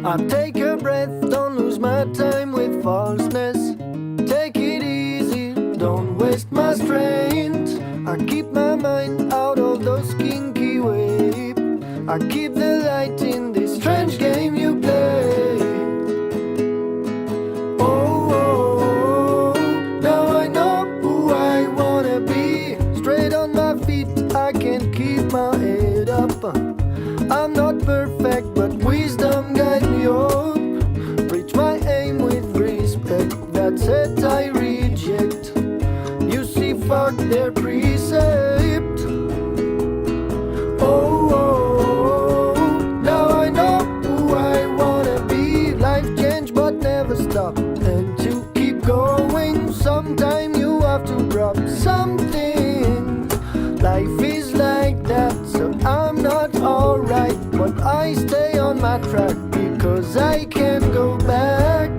I take a breath, don't lose my time with falseness. Take it easy, don't waste my strength. I keep my mind out of those kinky waves. I keep the light in this strange game you play. Oh, now I know who I wanna be. Straight on my feet, I can keep my head up. I'm not perfect, but wisdom guide me up. Reach my aim with respect, that's it I reject. You see, fuck their precept. Oh, now I know who I wanna be. Life change but never stop. And to keep going, sometime you have to drop something. Life is like that, so I'm not alright, but I stay on my track because I can't go back.